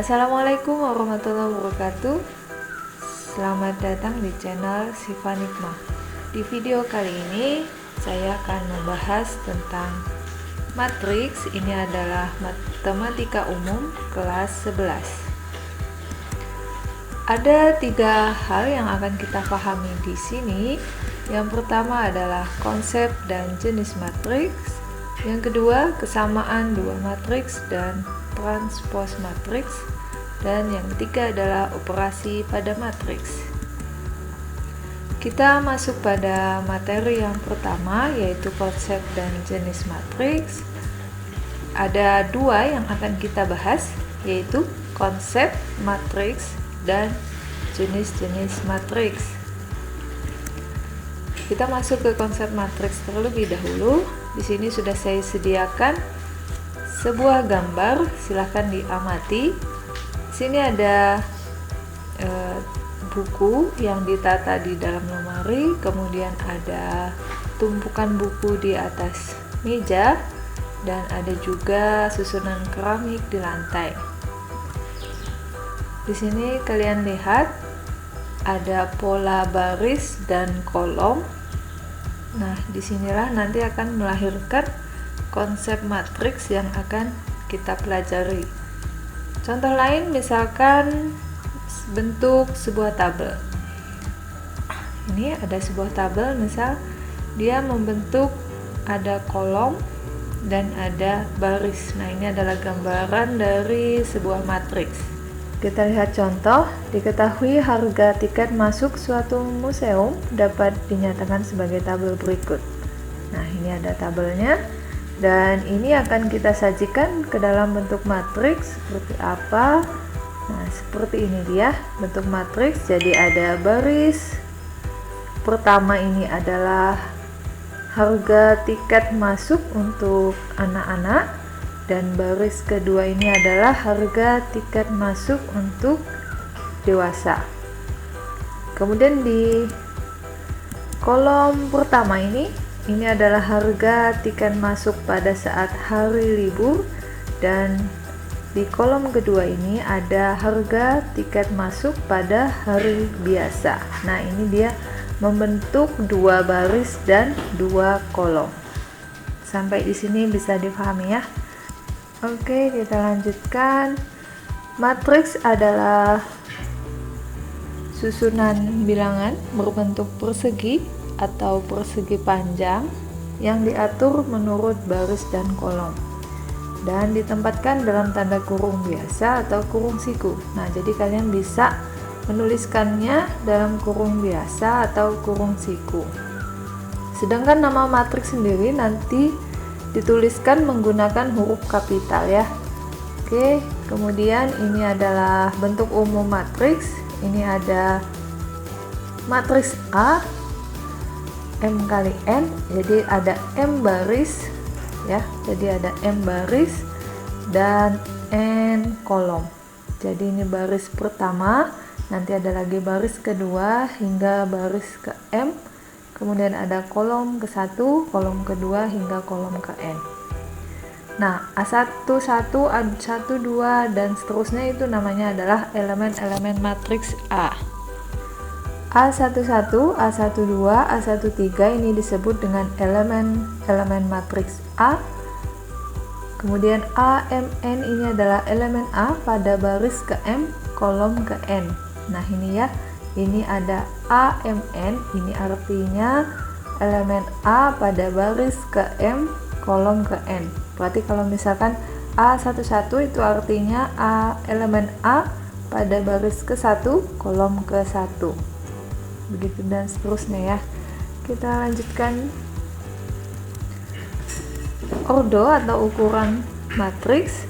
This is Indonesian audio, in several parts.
Assalamualaikum warahmatullahi wabarakatuh. Selamat datang di channel Siva Nikmah. Di video kali ini saya akan membahas tentang matriks. Ini adalah matematika umum kelas 11. Ada 3 hal yang akan kita pahami di sini. Yang pertama adalah konsep dan jenis matriks. Yang kedua, kesamaan dua matriks dan transpose matriks, dan yang ketiga adalah operasi pada matriks. Kita masuk pada materi yang pertama, yaitu konsep dan jenis matriks. Ada 2 yang akan kita bahas, yaitu konsep matriks dan jenis-jenis matriks. Kita masuk ke konsep matriks terlebih dahulu. Di sini sudah saya sediakan sebuah gambar, silahkan diamati. Sini ada buku yang ditata di dalam lemari, kemudian ada tumpukan buku di atas meja, dan ada juga susunan keramik di lantai. Di sini kalian lihat ada pola baris dan kolom. Nah, disinilah nanti akan melahirkan konsep matriks yang akan kita pelajari. Contoh lain misalkan bentuk sebuah tabel. Ini ada sebuah tabel, misal dia membentuk ada kolom dan ada baris. Nah, ini adalah gambaran dari sebuah matriks. Kita lihat contoh. Diketahui harga tiket masuk suatu museum dapat dinyatakan sebagai tabel berikut. Nah, ini ada tabelnya. Dan ini akan kita sajikan ke dalam bentuk matriks seperti apa. Nah, seperti ini dia bentuk matriks. Jadi ada baris pertama, ini adalah harga tiket masuk untuk anak-anak, dan baris kedua ini adalah harga tiket masuk untuk dewasa. Kemudian di kolom pertama ini adalah harga tiket masuk pada saat hari libur, dan di kolom kedua ini ada harga tiket masuk pada hari biasa. Nah, ini dia membentuk 2 baris dan 2 kolom. Sampai di sini bisa dipahami ya. Oke, kita lanjutkan. Matriks adalah susunan bilangan berbentuk persegi atau persegi panjang yang diatur menurut baris dan kolom dan ditempatkan dalam tanda kurung biasa atau kurung siku. Nah, jadi kalian bisa menuliskannya dalam kurung biasa atau kurung siku. Sedangkan nama matriks sendiri nanti dituliskan menggunakan huruf kapital ya. Oke, kemudian ini adalah bentuk umum matriks. Ini ada matriks A M kali N, jadi ada M baris ya, jadi ada M baris dan N kolom. Jadi ini baris pertama, nanti ada lagi baris kedua hingga baris ke M, kemudian ada kolom ke-1, kolom kedua hingga kolom ke N. Nah, A1, 1, A1, 2 dan seterusnya itu namanya adalah elemen-elemen matriks A. A11, A12, A13 ini disebut dengan elemen-elemen matriks A. Kemudian AMN ini adalah elemen A pada baris ke M, kolom ke N. Nah, ini ya, ini ada AMN, ini artinya elemen A pada baris ke M, kolom ke N. Berarti kalau misalkan A11 itu artinya elemen A pada baris ke-1, kolom ke-1. Begitu dan seterusnya ya. Kita lanjutkan. Ordo atau ukuran matriks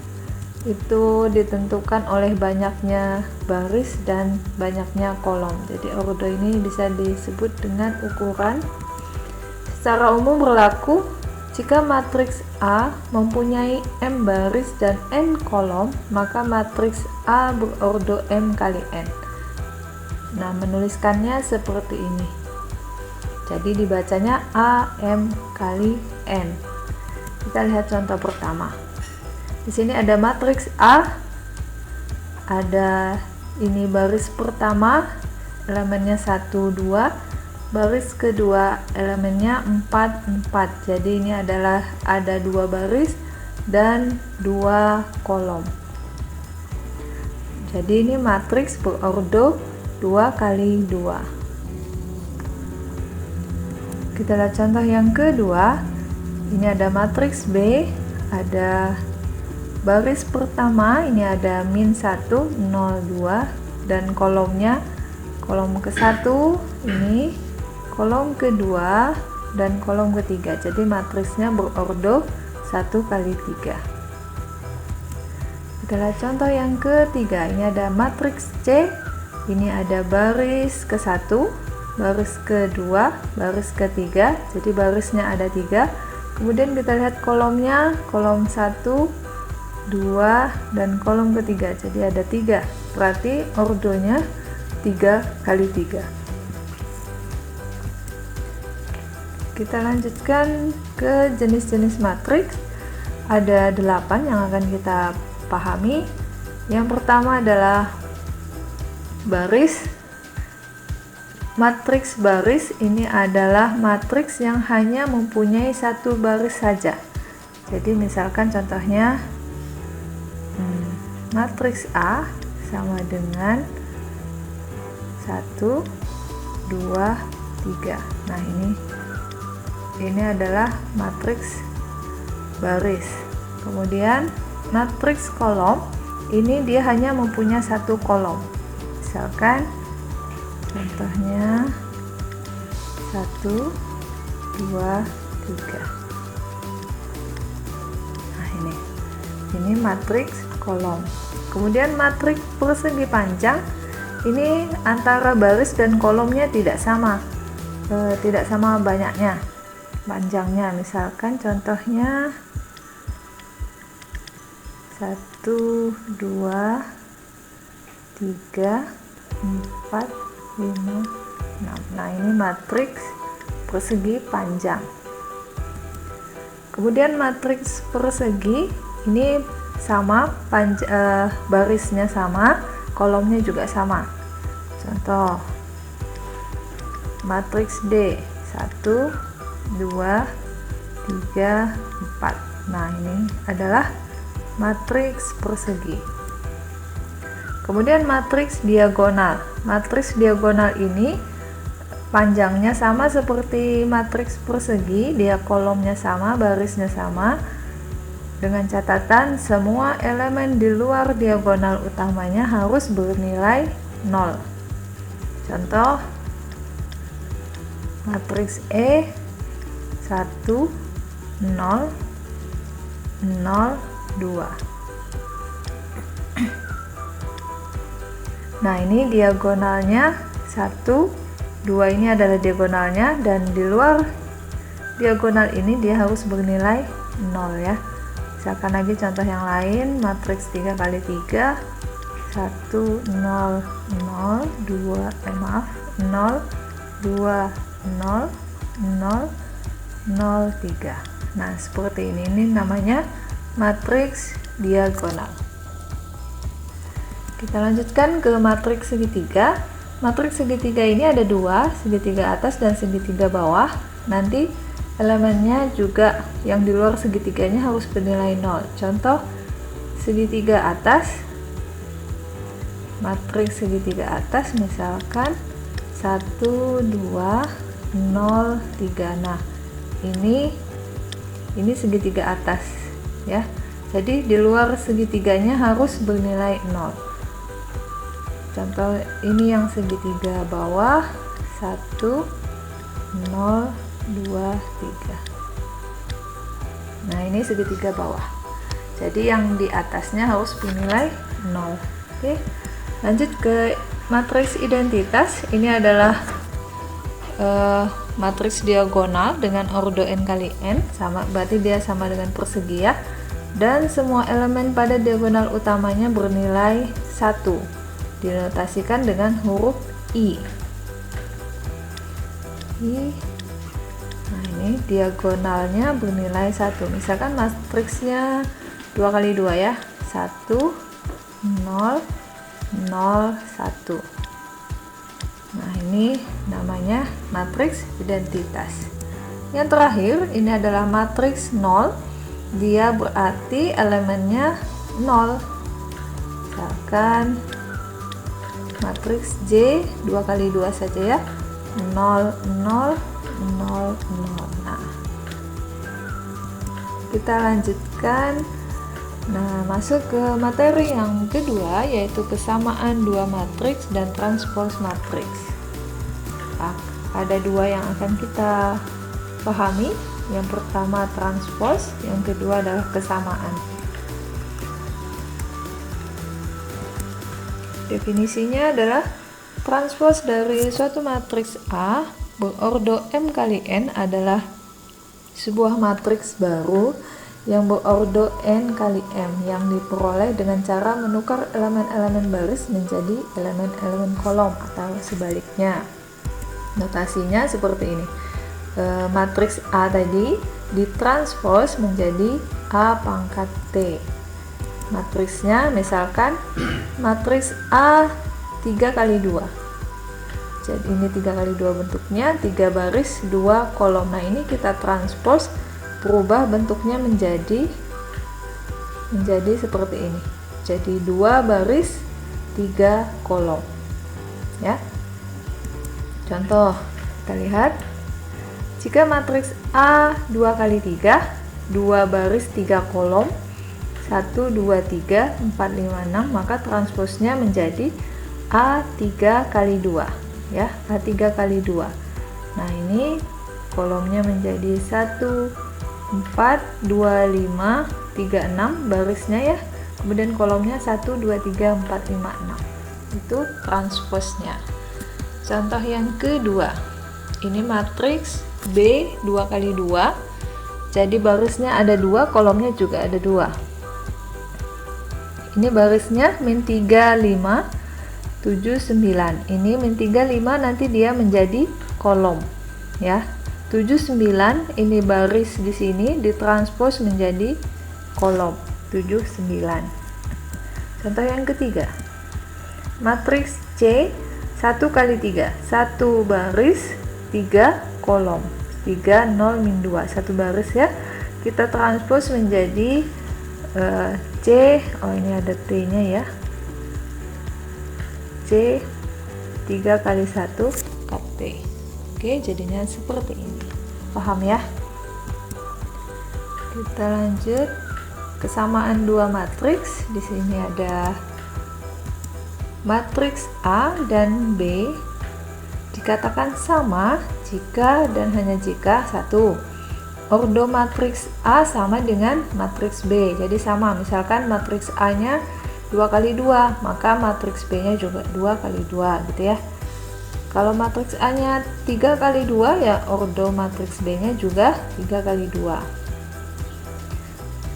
itu ditentukan oleh banyaknya baris dan banyaknya kolom. Jadi ordo ini bisa disebut dengan ukuran. Secara umum berlaku jika matriks A mempunyai M baris dan N kolom, maka matriks A berordo M kali N. Nah, menuliskannya seperti ini. Jadi dibacanya AM kali N. Kita lihat contoh pertama. Di sini ada matriks A ada ini baris pertama elemennya 1 2, baris kedua elemennya 4 4. Jadi ini adalah ada 2 baris dan 2 kolom. Jadi ini matriks berordo 2 kali 2. Kita lihat contoh yang kedua. Ini ada matriks B, ada baris pertama ini ada -1 0 2 dan kolomnya kolom ke-1 ini, kolom kedua dan kolom ketiga. Jadi matriksnya berordo 1 kali 3. Kita lihat contoh yang ketiga. Ini ada matriks C. Ini ada baris ke-1, baris kedua, baris ketiga. Jadi barisnya ada 3. Kemudian kita lihat kolomnya, kolom 1 2 dan kolom ketiga. Jadi ada 3. Berarti ordonya 3 kali 3. Kita lanjutkan ke jenis-jenis matriks. Ada 8 yang akan kita pahami. Yang pertama adalah baris. Matriks baris ini adalah matriks yang hanya mempunyai 1 baris saja. Jadi misalkan contohnya matriks A sama dengan 1 2 3. Nah, ini adalah matriks baris. Kemudian matriks kolom ini dia hanya mempunyai 1 kolom. Misalkan contohnya 1 2 3. Nah, ini matriks kolom. Kemudian matriks persegi panjang ini antara baris dan kolomnya tidak sama, banyaknya panjangnya. Misalkan contohnya 1 2 3 4 5 6. Nah, ini matriks persegi panjang. Kemudian matriks persegi ini sama, barisnya sama, kolomnya juga sama. Contoh matriks D 1 2 3 4. Nah, ini adalah matriks persegi. Kemudian matriks diagonal. Matriks diagonal ini panjangnya sama seperti matriks persegi, dia kolomnya sama, barisnya sama, dengan catatan semua elemen di luar diagonal utamanya harus bernilai 0. Contoh matriks E 1 0 0 2. Nah, ini diagonalnya 1 2, ini adalah diagonalnya, dan di luar diagonal ini dia harus bernilai 0 ya. Misalkan lagi contoh yang lain, matriks 3 kali 3 1 0 0 2 0 2 0 0 0 3. Nah, seperti ini namanya matriks diagonal. Kita lanjutkan ke matriks segitiga. Matriks segitiga ini ada 2, segitiga atas dan segitiga bawah. Nanti elemennya juga yang di luar segitiganya harus bernilai 0. Contoh segitiga atas, matriks segitiga atas misalkan 1 2 0 3. Nah, ini segitiga atas ya. Jadi di luar segitiganya harus bernilai 0. Contoh ini yang segitiga bawah 1 0 2 3. Nah, ini segitiga bawah. Jadi yang di atasnya harus bernilai 0. Oke. Lanjut ke matriks identitas. Ini adalah matriks diagonal dengan ordo n kali n, sama, berarti dia sama dengan persegi ya. Dan semua elemen pada diagonal utamanya bernilai 1. Dinotasikan dengan huruf I. Nah, ini diagonalnya bernilai 1. Misalkan matriksnya 2 kali 2 ya. 1 0 0, 1. Nah, ini namanya matriks identitas. Yang terakhir, ini adalah matriks 0. Dia berarti elemennya 0. Misalkan matriks J 2 kali 2 saja ya. 0, 0, 0, 0. Nah, kita lanjutkan. Nah, masuk ke materi yang kedua, yaitu kesamaan dua matriks dan transpose matriks. Nah, ada dua yang akan kita pahami. Yang pertama transpose, yang kedua adalah kesamaan. Definisinya adalah transpose dari suatu matriks A berordo M kali N adalah sebuah matriks baru yang berordo N kali M yang diperoleh dengan cara menukar elemen-elemen baris menjadi elemen-elemen kolom atau sebaliknya. Notasinya seperti ini. Matriks A tadi ditranspos menjadi A pangkat T. Matriksnya misalkan matriks A 3 kali 2. Jadi ini 3 kali 2 bentuknya, 3 baris 2 kolom. Nah, ini kita transpose, berubah bentuknya menjadi seperti ini. Jadi 2 baris 3 kolom. Ya. Contoh, kita lihat. Jika matriks A 2 kali 3, 2 baris 3 kolom, 1, 2, 3, 4, 5, 6, maka transposnya menjadi A3 kali 2. Ya, A3 kali 2. Nah, ini kolomnya menjadi 1, 4, 2, 5, 3, 6 barisnya ya. Kemudian kolomnya 1, 2, 3, 4, 5, 6. Itu transposnya. Contoh yang kedua. Ini matriks B 2 kali 2. Jadi barisnya ada 2, kolomnya juga ada 2. Ini barisnya min 3, 5, 7, 9. Ini min 3, 5 nanti dia menjadi kolom ya. 7, 9 ini baris di sini ditranspos menjadi kolom 7, 9. Contoh yang ketiga. Matriks C 1 kali 3. 1 baris 3 kolom. 3, 0, min 2. 1 baris ya. Kita transpos menjadi C, ini ada T-nya ya. C 3 kali 1 kat T. Oke, jadinya seperti ini. Paham ya? Kita lanjut kesamaan dua matriks. Di sini ada matriks A dan B dikatakan sama jika dan hanya jika 1. Ordo matriks A sama dengan matriks B. Jadi sama, misalkan matriks A-nya 2 kali 2, maka matriks B-nya juga 2 kali 2 gitu ya. Kalau matriks A-nya 3 kali 2, ya ordo matriks B-nya juga 3 kali 2.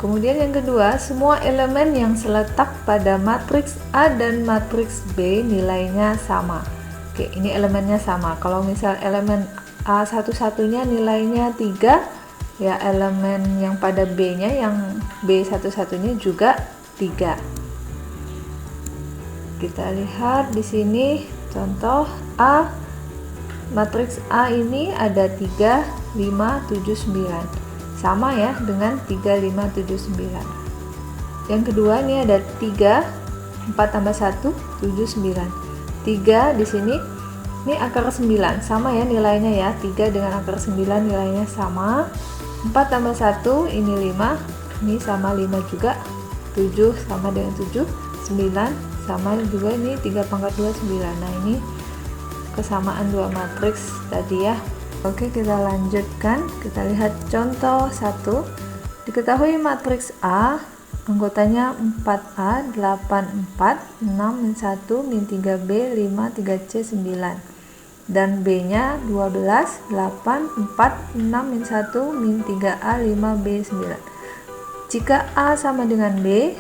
Kemudian yang kedua, semua elemen yang seletak pada matriks A dan matriks B nilainya sama. Oke, ini elemennya sama. Kalau misal elemen A satu-satunya nilainya 3, ya elemen yang pada B-nya, yang B satu-satunya juga 3. Kita lihat di sini contoh A. Matriks A ini ada 3, 5, 7, 9. Sama ya dengan 3, 5, 7, 9. Yang kedua ini ada 3, 4 tambah 1, 7, 9. 3 di sini ini akar 9, sama ya nilainya ya. 3 dengan akar 9 nilainya sama. 4 tambah 1 ini 5, ini sama 5 juga. 7 sama dengan 7, 9 sama juga, ini 3 pangkat 2, 9. Nah, ini kesamaan dua matriks tadi ya. Oke, kita lanjutkan. Kita lihat contoh 1. Diketahui matriks A anggotanya 4A, 8, 4, 6, min 1, min 3B, 5, 3C, 9. Dan B-nya 12, 8, 4, 6, min 1, min 3A, 5B, 9. Jika A sama dengan B,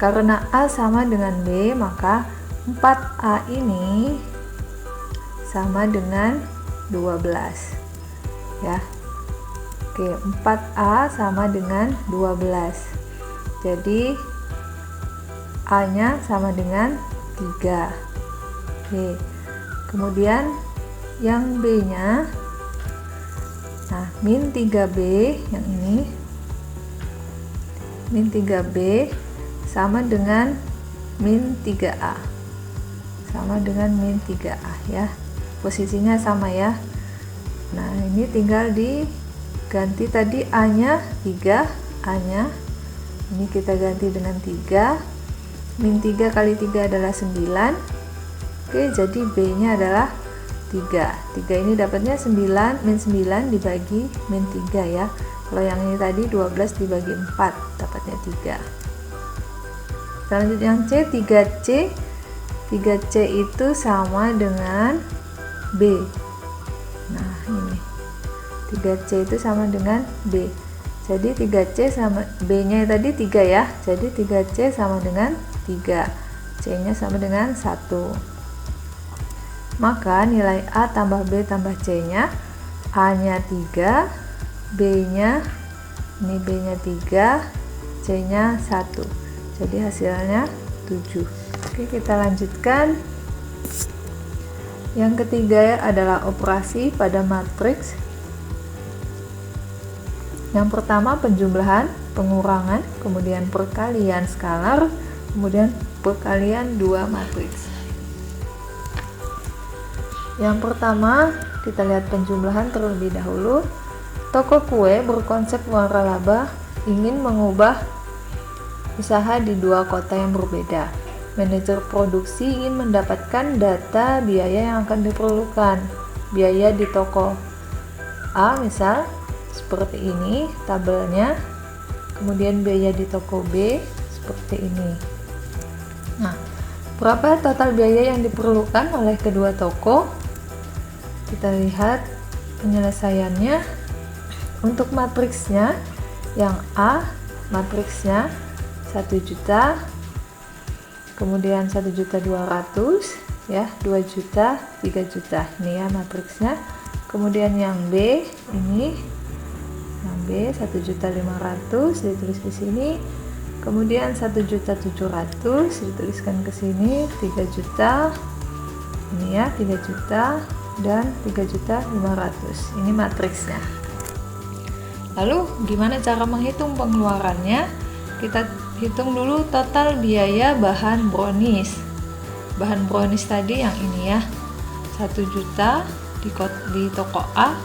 karena A sama dengan B, maka 4A ini sama dengan 12 ya. Oke, 4A sama dengan 12. Jadi A nya sama dengan 3. Oke. Kemudian yang B-nya, nah min 3B yang ini, min 3B sama dengan min 3A, sama dengan min 3A ya, posisinya sama ya. Nah ini tinggal diganti, tadi A nya 3, A nya ini kita ganti dengan 3, min 3 kali 3 adalah 9. Oke, jadi B nya adalah 3 ini dapatnya 9, min 9 dibagi min 3 ya. Kalau yang ini tadi 12 dibagi 4 dapatnya 3. Selanjutnya yang C, 3C itu sama dengan B. Nah ini 3C itu sama dengan B, jadi 3C sama B nya tadi 3 ya, jadi 3C sama dengan 3, C nya sama dengan 1. Maka nilai A tambah B tambah C nya, A nya 3, B nya, ini B nya 3, C nya 1, jadi hasilnya 7. Oke, kita lanjutkan. Yang ketiga adalah operasi pada matriks. Yang pertama penjumlahan, pengurangan, kemudian perkalian skalar, kemudian perkalian dua matriks. Yang pertama kita lihat penjumlahan terlebih dahulu. Toko kue berkonsep waralaba ingin mengubah usaha di dua kota yang berbeda. Manajer produksi ingin mendapatkan data biaya yang akan diperlukan. Biaya di toko A misal seperti ini tabelnya, kemudian biaya di toko B seperti ini. Nah, berapa total biaya yang diperlukan oleh kedua toko? Kita lihat penyelesaiannya. Untuk matriksnya, yang A matriksnya 1 juta, kemudian 1.200.000 ya, 2 juta, 3 juta, ini ya matriksnya. Kemudian yang B ini, yang B 1.500.000 ditulis di sini, kemudian 1.700.000 dituliskan ke sini, 3 juta, ini ya 3 juta dan 3.500.000, ini matriksnya. Lalu gimana cara menghitung pengeluarannya? Kita hitung dulu total biaya bahan brownies. Bahan brownies tadi yang ini ya, 1 juta di toko A,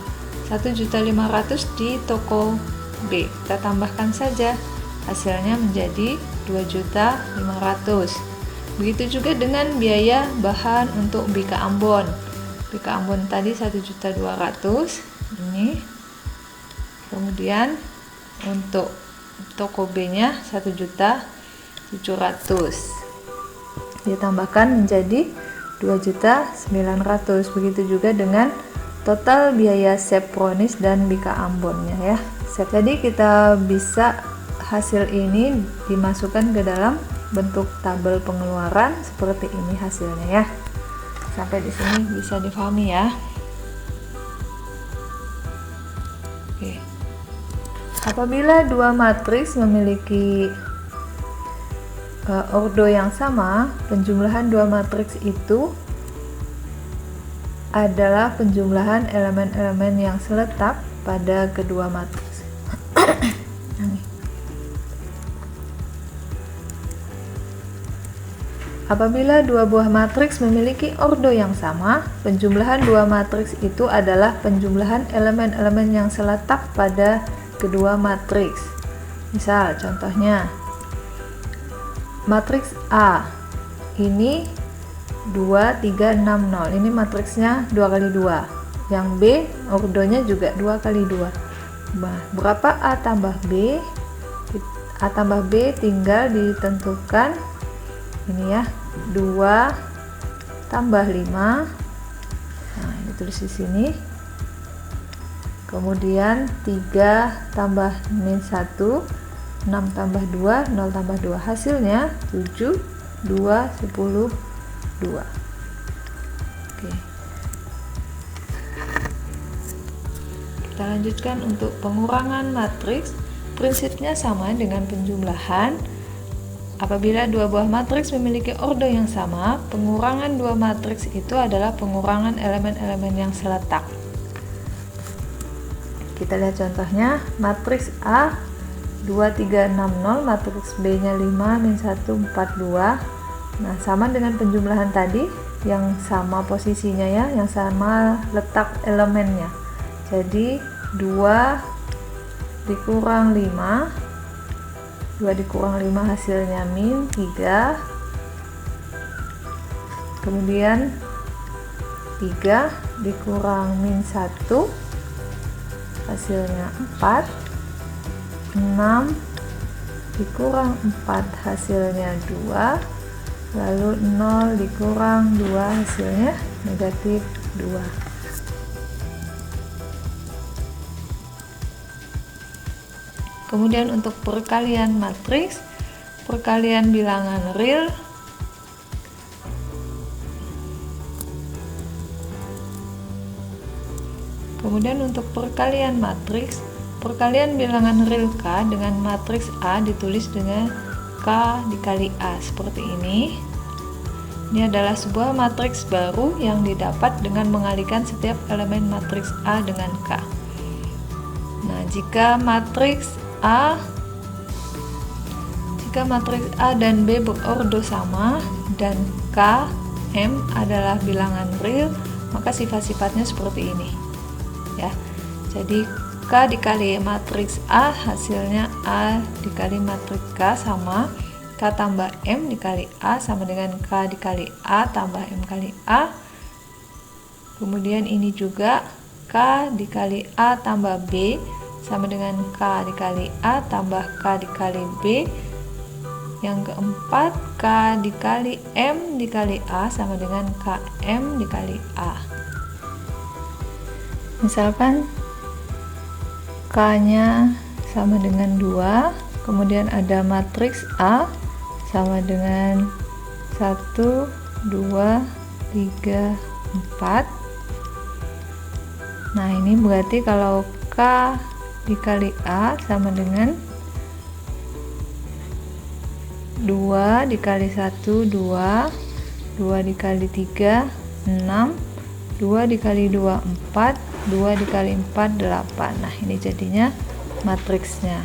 1.500.000 di toko B. Kita tambahkan saja, hasilnya menjadi 2.500.000. Begitu juga dengan biaya bahan untuk Bika Ambon. Bika Ambon tadi 1.200.000 ini. Kemudian untuk toko B nya 1.700.000 ditambahkan menjadi 2.900.000. Begitu juga dengan total biaya Chef Brownies dan Bika Ambonnya ya. Jadi kita bisa hasil ini dimasukkan ke dalam bentuk tabel pengeluaran seperti ini hasilnya ya. Sampai di sini bisa difahami ya. Oke. Apabila dua matriks memiliki ordo yang sama, penjumlahan dua matriks itu adalah penjumlahan elemen-elemen yang seletak pada kedua matriks. Apabila dua buah matriks memiliki ordo yang sama, penjumlahan dua matriks itu adalah penjumlahan elemen-elemen yang seletak pada kedua matriks. Misal contohnya matriks A ini 2, 3, 6, 0, ini matriksnya 2 kali 2. Yang B ordonya juga 2 kali 2. Nah, berapa A tambah B? A tambah B tinggal ditentukan ini ya, 2 tambah 5. Nah, ditulis di sini. Kemudian 3 tambah min 1, 6 tambah 2, 0 tambah 2, hasilnya 7, 2, 10, 2. Oke. Kita lanjutkan untuk pengurangan matriks. Prinsipnya sama dengan penjumlahan. Apabila dua buah matriks memiliki ordo yang sama, pengurangan dua matriks itu adalah pengurangan elemen-elemen yang seletak. Kita lihat contohnya, matriks A 2360, matriks B-nya 5, min 1, 4, 2. Nah, sama dengan penjumlahan tadi, yang sama posisinya ya, yang sama letak elemennya. Jadi 2 dikurang 5, 2 dikurang 5 hasilnya min 3, kemudian 3 dikurang min 1 hasilnya 4, 6 dikurang 4 hasilnya 2, lalu 0 dikurang 2 hasilnya negatif 2. Kemudian untuk perkalian matriks, perkalian bilangan real, kemudian untuk perkalian matriks, perkalian bilangan real K dengan matriks A ditulis dengan K dikali A seperti ini. Ini adalah sebuah matriks baru yang didapat dengan mengalikan setiap elemen matriks A dengan K. Nah, jika matriks A dan B berordo sama dan K, M adalah bilangan real, maka sifat-sifatnya seperti ini ya. Jadi K dikali matriks A hasilnya A dikali matriks K sama K tambah M dikali A sama dengan K dikali A tambah M kali A. Kemudian ini juga K dikali A tambah B sama dengan K dikali A tambah K dikali B. Yang keempat, K dikali M dikali A sama dengan KM dikali A. Misalkan K-nya sama dengan 2, kemudian ada matriks A sama dengan 1, 2, 3, 4. Nah, ini berarti kalau K dikali A sama dengan 2 dikali 1, 2, 2 dikali 3, 6, 2 dikali 2, 4, 2 dikali 4, 8. Nah, ini jadinya matriksnya.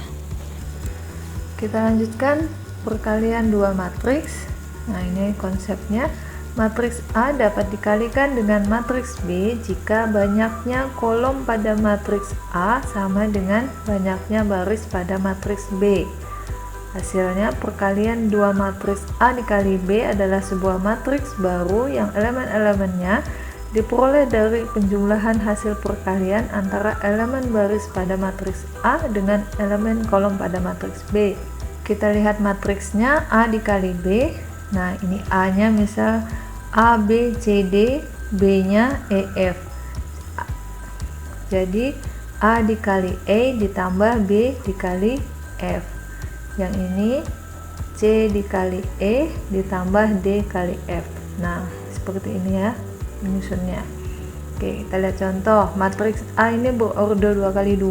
Kita lanjutkan perkalian dua matriks. Nah, ini konsepnya. Matriks A dapat dikalikan dengan matriks B jika banyaknya kolom pada matriks A sama dengan banyaknya baris pada matriks B. Hasilnya, perkalian dua matriks A dikali B adalah sebuah matriks baru yang elemen-elemennya diperoleh dari penjumlahan hasil perkalian antara elemen baris pada matriks A dengan elemen kolom pada matriks B. Kita lihat matriksnya A dikali B. Nah, ini A-nya misal A, B, C, D, B-nya E, F. Jadi A dikali E ditambah B dikali F. Yang ini C dikali E ditambah D kali F. Nah, seperti ini ya penyusunnya. Oke, kita lihat contoh. Matriks A ini berordo 2 kali 2,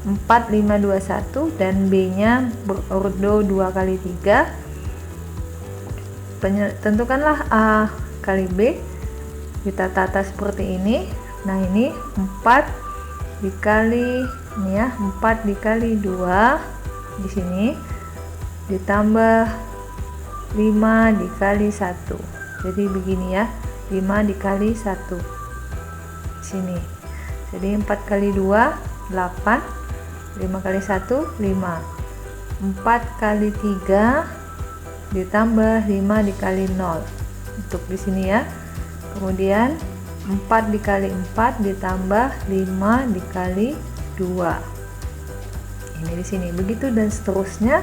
4, 5, 2, 1, dan B-nya berordo 2 kali 3. Tentukanlah A kali B, kita tata seperti ini. Nah, ini 4 dikali ini ya, 4 dikali 2 di sini ditambah 5 dikali 1. Jadi begini ya, 5 dikali 1 di sini. Jadi 4 kali 2 8, 5 kali 1 5, 4 kali 3 ditambah 5 dikali 0 untuk di sini ya. Kemudian 4 dikali 4 ditambah 5 dikali 2. Ini di sini. Begitu dan seterusnya.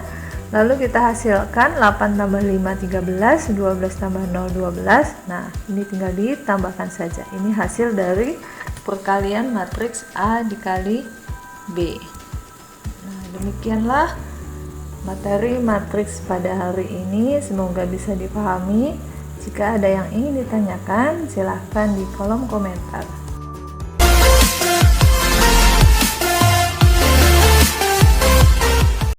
Lalu kita hasilkan 8 tambah 5 13, 12 tambah 0 12. Nah, ini tinggal ditambahkan saja. Ini hasil dari perkalian matriks A dikali B. Nah, demikianlah materi matriks pada hari ini, semoga bisa dipahami. Jika ada yang ingin ditanyakan, silahkan di kolom komentar.